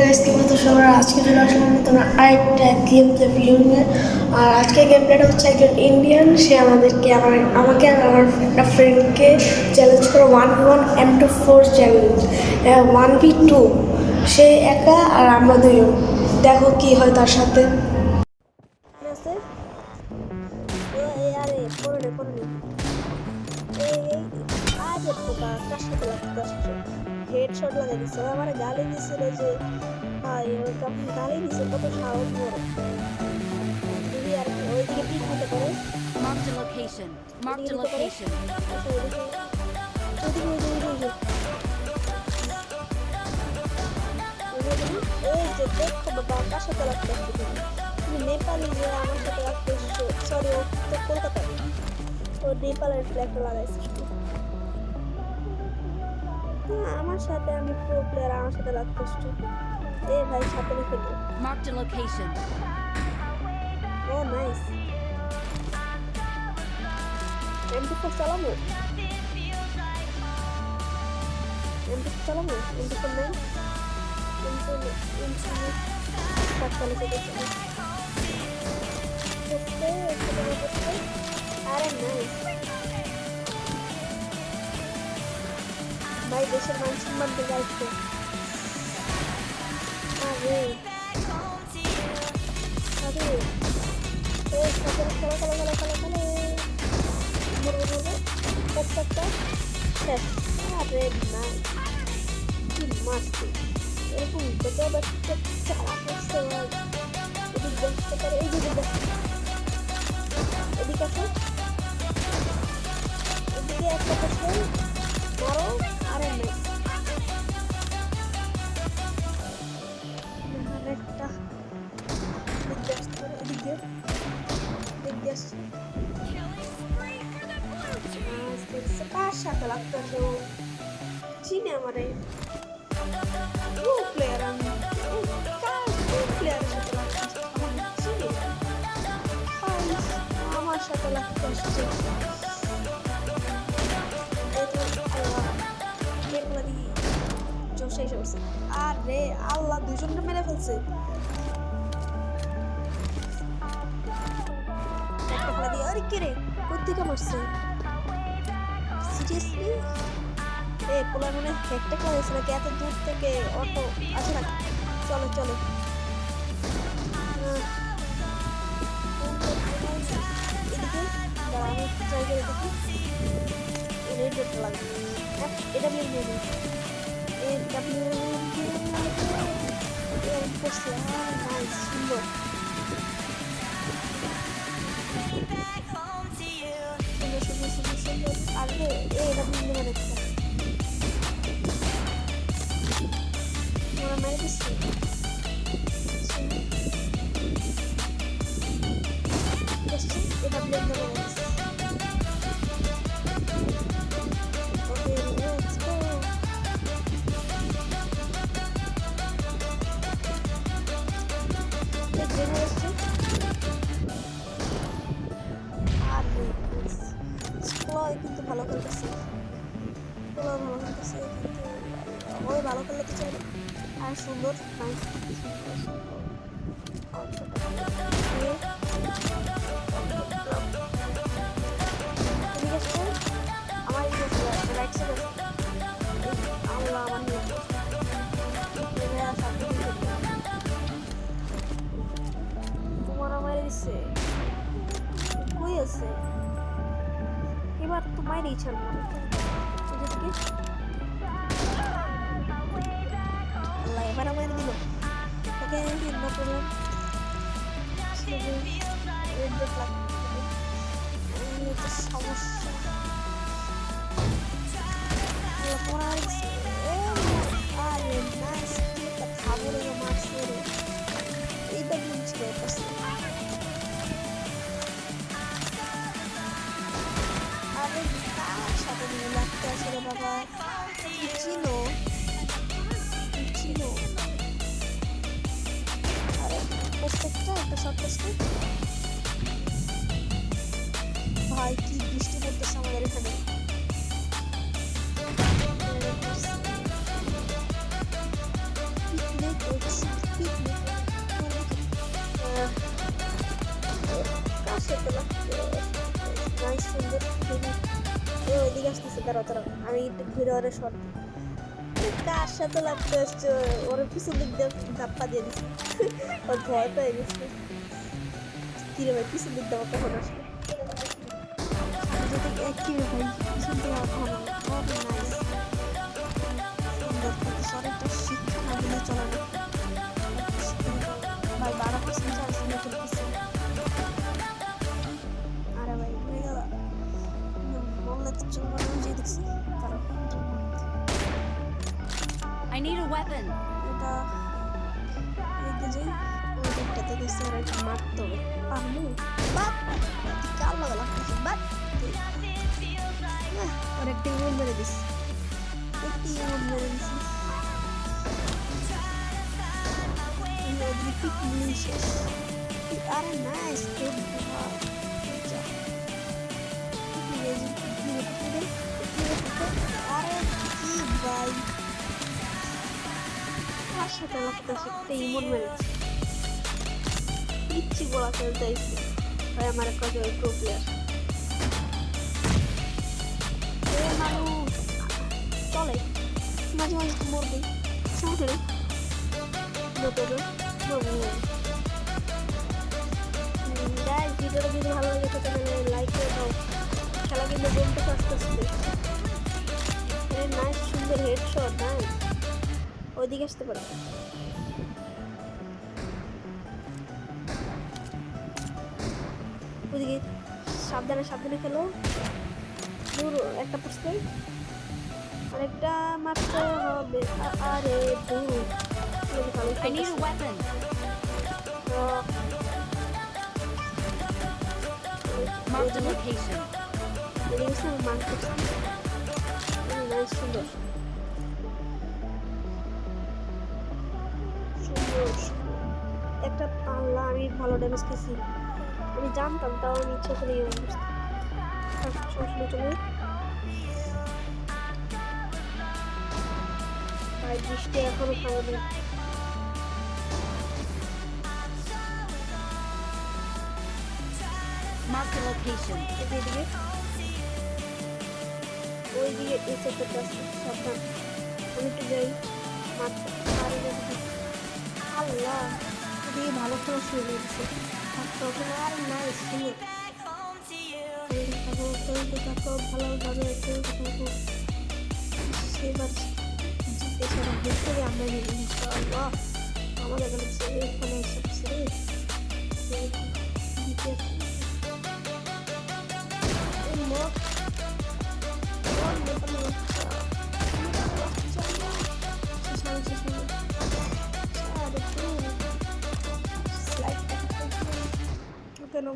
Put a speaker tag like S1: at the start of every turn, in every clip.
S1: Guys, কি বলতো সবার আজকে চলে আসলাম নতুন আরেকটা গেম প্লে ভিডিও নিয়ে। আর আজকে গেম প্লেটা হচ্ছে একজন ইন্ডিয়ান, সে আমাকে আর আমার একটা ফ্রেন্ডকে চ্যালেঞ্জ করে 1v1 M24 চ্যালেঞ্জ 1v2। সে একা আর আমরা দুজন, দেখো কি হয় তার সাথে। হেডশট লাগাই দিচ্ছে, আমার গালি দিছিল যে ভাই ওরকম গালি দিছে, কত সাহস বড় দিদি। আর ওইদিকে পিক হতে পারে।
S2: Marked a location. Marked a location.
S1: এই যে দেখো বাবা, কার সাথে লাগতে আসছো তুমি নেপালি যে আমার সাথে লাগতে এসছো। সরি, ও তো কলকাতায়, ও নেপালের ফ্ল্যাগটা লাগাইছে। আমার সাথে আমি প্রো প্লেয়ার, আমার সাথে লাগতে এসছো। এ ভাই সাথে রেখে দিও।
S2: Marked a location.
S1: Oh nice. M24 চালাবো, M24 চালাবো, M24 নাই, আরে নাইস ভাই, দেশের মান সম্মান দিয়ে দায়িত্ব। আরে আরে এই খেলা খেলা খেলা খেলা খেলা খেলা মরবো মরবো একটা শেষ। আরে নাইস, কি মারছে এরকম বেটা বাচ্চা চালা করছে ভাই। এদিক দেখতে পারে, এই দিকে দেখ, এদিকে আসো, এদিকে একটা করছে মারো। আরে নাইস, আরেকটা এদিকে আসতে পারে, এদিকে এদিকে আসছে। কার সাথে লাগতেছে ও চিনে আমারে প্লেয়ার, আমি প্লেয়ারের সাথে লাগতেছে চিনি, আমার সাথে লাগতে আসছে। আরে আল্লাহ, দুজনকে মেরে ফেলছে। আরে কে রে, কোথেকে মারছে সিরিয়াসলি? এ পোলার মনে হ্যাকটা করেছে নাকি? এত দূর থেকে অটো আছে না, চলো চলো। এদিকে আমি ট্রাই করে দেখি, রেড রেডটা লাগবে। এটা নিয়ে নিয়ে নিই, করছে। নাইস, সুন্দর সুন্দর সুন্দর সুন্দর সুন্দর। আরে এটা নিয়ে নেবেন একটা, ওরা মেরে দিচ্ছে। এটা ব্লেন্ড করে দিচ্ছে। Okay let's go. এই গ্রেনেড আসছে। আরে স্কোয়াড কিন্তু ভালো খেলতেছে, স্কোয়াড ভালো খেলতেছে, কিন্তু ওই ভালো খেললে তো চাই। আর সুন্দর নাইস, আমার রাইট সাইড আল্লাহ আমার নিয়ে তোমার আমার দিচ্ছে। কই আছে এবার? তোমার ইচ্ছা মনে আল্লাহ এবার আমার দিল। ওকে নো প্রবলেম, সমস্যা। আরে নাইস, কথা বলে মারছে রে, এইটা বুঝছিল। আরে কার সাথে নিয়ে লাগতে আসলে বাবা, চিনো চিনো। আরে প্রত্যেকটা একটা শর্ট করছে ভাই, কি বৃষ্টি পড়তেছে আমাদের এখানে। পিকনিক কার সাথে লাগছে নাইস সুন্দর ওইদিকে আসতেছে তারা আমি একটু ঘুরে ওরে শর্ট কার সাথে লাগতে আসছে ওর পিছন দিক দিয়ে ধাপ্পা দিয়ে দিচ্ছে ওর ভয় পেয়ে গেছে কিরে ভাই পিছন দিক দেওয়া কখন আসলে যদি কিরে ভাই পিছন দিয়ে কখন নাইস সুন্দর অনেকটা শিক্ষা দিলে চলে না ভাই 12% চার্জ নিয়ে চলতেছে আরে ভাই হয়ে গেল বললে তো চলবে না যে দেখছি তারা
S2: I need a weapon.
S1: এটা এদিকে যাই ওই দিকটা থেকে স্যার এটা মারতে হবে পারবো বাট কাল লাগা লাগতেছে বাট আর একটি গোল মেরে দিস একটি গোল মেরে দিস আরে নাইস গুড আরে কি ভাই কার সাথে লাগতেছে একটা ইমোট মেরেছে পিচ্ছি বলা খেলতে এসছে ভাই আমার একটা প্রো প্লেয়ার মানুষ চলে মাঝে মাঝে তো মরবে সমস্যা নেই গাইস ভিডিওটা যদি ভালো লাগে তাহলে লাইক করে দাও খেলা কিন্তু বলতে আস্তে আস্তে নাইস সুন্দর হেডশট নাইস ওইদিকে আসতে পারো ওইদিকে সাবধানে সাবধানে খেলো দূর একটা পড়ছে আরেকটা মারতে হবে আরে দূর
S2: I need a weapon. Mark the location.
S1: একটা পাল্লা আমি ভালো ড্যামেজ খেয়েছি আমি জানতাম তাও আমি ইচ্ছা করে চলে ভাই বৃষ্টি এখনো খাওয়াবে
S2: Mark the location.
S1: এদিকে ওইদিকে এই সেক্টরটা আছে সাবধান আমি একটু যাই মারতে পারি আল্লাহ এদিকে ভালো খেলা শুরু হয়েছে তখন আর নাই শুনে খেলতে থাকো ভালোভাবে খেলতে থাকো সেবার জিতে সারা ভিতরে আমরা ইনশাআল্লাহ আমাদের এখানে সবচেয়ে জিতে কেন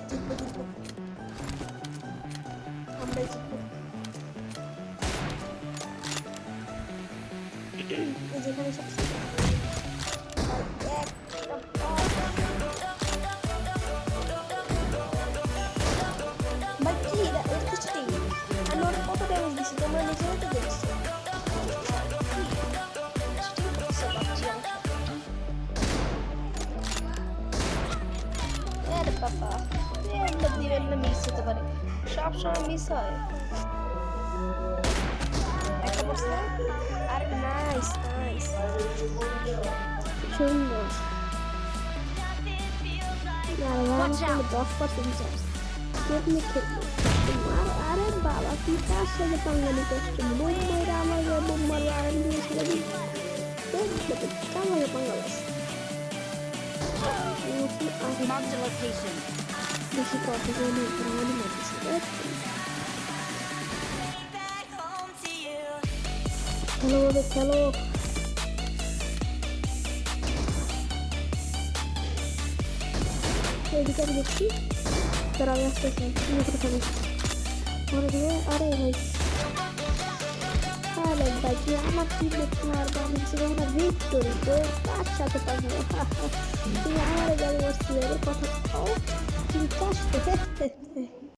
S1: জিতবো আমরাই জিতবো যেখানে সবচেয়ে ভাই কি এটা কিছুটি আমি ওর কত ড্যামেজ দিচ্ছি তোমরা নিজেরাই তো দেখছো বাবা দিবেন না মিস হতে পারে সব সময় মিস হয় একটা বসে আর নাইস নাইস সুন্দর আর 10% চার্জ কেটনি খেলবো আরে বাবা কি কার সাথে পাঙ্গানি করছে মুম্বাইরা আমার মুম্বাই আর নিয়ে ছেড়ে দিই কামারে পাঙ্গালাস
S2: Mark the location.
S1: বেশি কথা বলে প্রাণী মারছে ভালোভাবে খেলো এদিকে আমি দেখছি তারা আমি আসতেছি মনে দিয়ে আরে ভাই আরে ভাই তুই আমার টিমে মারবো আমি ছিল না ভিক্টোরি তো তার সাথে পাবো তুমি আমার গাড়ি বসছিলে কথা খাও তুমি কাজ